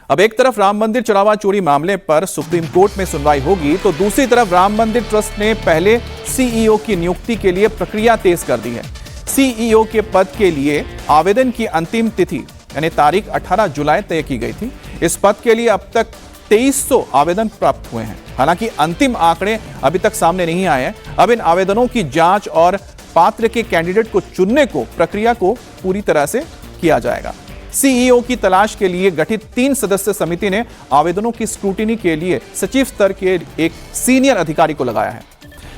अब एक तरफ राम मंदिर चढ़ावा चोरी मामले पर सुप्रीम कोर्ट में सुनवाई होगी, तो दूसरी तरफ राम मंदिर ट्रस्ट ने पहले सीईओ की नियुक्ति के लिए प्रक्रिया तेज कर दी है। सीईओ के पद के लिए आवेदन की अंतिम तिथि यानी तारीख 18 जुलाई तय की गई थी। इस पद के लिए अब तक 2300 आवेदन प्राप्त हुए हैं। हालांकि अंतिम आंकड़े अभी तक सामने नहीं आए हैं। अब इन आवेदनों की जांच और पात्र के कैंडिडेट को चुनने को प्रक्रिया को पूरी तरह से किया जाएगा। सीईओ की तलाश के लिए गठित 3 सदस्य समिति ने आवेदनों की स्क्रूटिनी के लिए सचिव स्तर के एक सीनियर अधिकारी को लगाया है।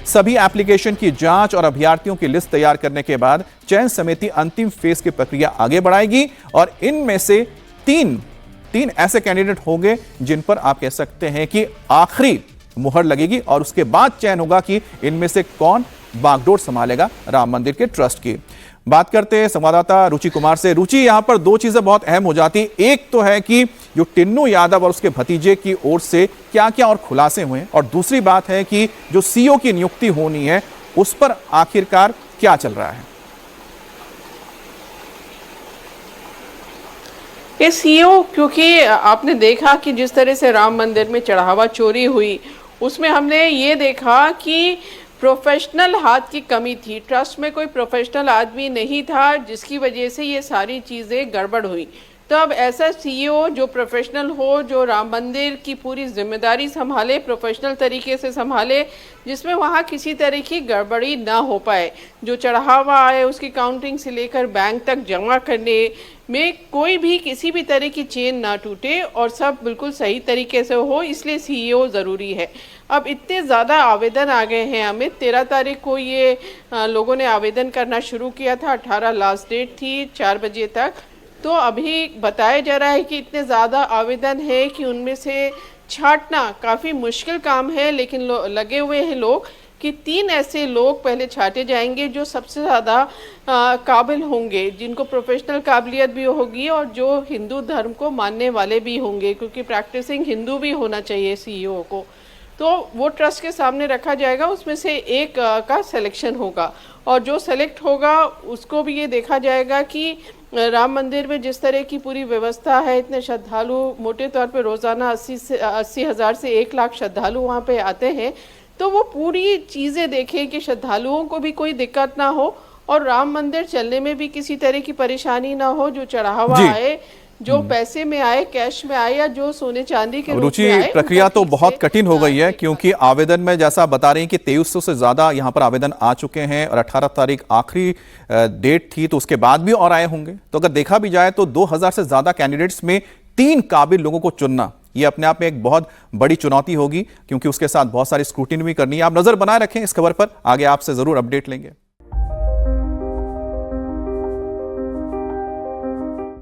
सभी एप्लीकेशन की जांच और अभ्यर्थियों की लिस्ट तैयार करने के बाद चयन समिति अंतिम फेज की प्रक्रिया आगे बढ़ाएगी और इनमें से तीन ऐसे कैंडिडेट होंगे जिन पर आप कह सकते हैं कि आखिरी मुहर लगेगी और उसके बाद चयन होगा कि इनमें से कौन बागडोर संभालेगा राम मंदिर के ट्रस्ट की। बात करते हैं संवाददाता रुचि कुमार से। रुचि, यहां पर 2 चीजें बहुत अहम हो जाती। एक तो है कि जो टिन्नू यादव और उसके भतीजे की ओर से क्या क्या और खुलासे हुए हैं, और दूसरी बात है कि जो सीईओ की नियुक्ति होनी है उस पर आखिरकार क्या चल रहा है। ये सीईओ, क्योंकि आपने देखा कि जिस तरह से राम मंदिर में चढ़ावा चोरी हुई, उसमें हमने ये देखा कि प्रोफेशनल हाथ की कमी थी। ट्रस्ट में कोई प्रोफेशनल आदमी नहीं था, जिसकी वजह से ये सारी चीज़ें गड़बड़ हुई। तो अब ऐसा सीईओ जो प्रोफेशनल हो, जो राम मंदिर की पूरी जिम्मेदारी संभाले, प्रोफेशनल तरीके से संभाले, जिसमें वहाँ किसी तरह की गड़बड़ी ना हो पाए। जो चढ़ावा आए उसकी काउंटिंग से लेकर बैंक तक जमा करने में कोई भी किसी भी तरह की चेन ना टूटे और सब बिल्कुल सही तरीके से हो, इसलिए सीईओ ज़रूरी है। अब इतने ज़्यादा आवेदन आ गए हैं अमित। 13 तारीख को ये लोगों ने आवेदन करना शुरू किया था, 18 लास्ट डेट थी 4 बजे तक। तो अभी बताया जा रहा है कि इतने ज़्यादा आवेदन है कि उनमें से छांटना काफ़ी मुश्किल काम है, लेकिन लगे हुए हैं लोग कि 3 ऐसे लोग पहले छांटे जाएंगे जो सबसे ज़्यादा काबिल होंगे, जिनको प्रोफेशनल काबिलियत भी होगी और जो हिंदू धर्म को मानने वाले भी होंगे, क्योंकि प्रैक्टिसिंग हिंदू भी होना चाहिए सीईओ को। तो वो ट्रस्ट के सामने रखा जाएगा, उसमें से एक का सिलेक्शन होगा और जो सेलेक्ट होगा उसको भी ये देखा जाएगा कि राम मंदिर में जिस तरह की पूरी व्यवस्था है, इतने श्रद्धालु मोटे तौर पे रोज़ाना 80,000 से 1 लाख श्रद्धालु वहाँ पे आते हैं, तो वो पूरी चीज़ें देखें कि श्रद्धालुओं को भी कोई दिक्कत ना हो और राम मंदिर चलने में भी किसी तरह की परेशानी ना हो। जो चढ़ावा आए, जो पैसे में आए, कैश में आए या जो सोने चांदी के रूप में आए, प्रक्रिया तो बहुत कठिन हो गई है, क्योंकि आवेदन में जैसा बता रहे हैं कि 2300 से ज्यादा यहां पर आवेदन आ चुके हैं और 18 तारीख आखिरी डेट थी, तो उसके बाद भी और आए होंगे। तो अगर देखा भी जाए तो 2000 से ज्यादा कैंडिडेट्स में 3 काबिल लोगों को चुनना ये अपने आप में एक बहुत बड़ी चुनौती होगी, क्योंकि उसके साथ बहुत सारी स्क्रूटिनी भी करनी है। आप नजर बनाए रखें इस खबर पर, आगे आपसे जरूर अपडेट लेंगे।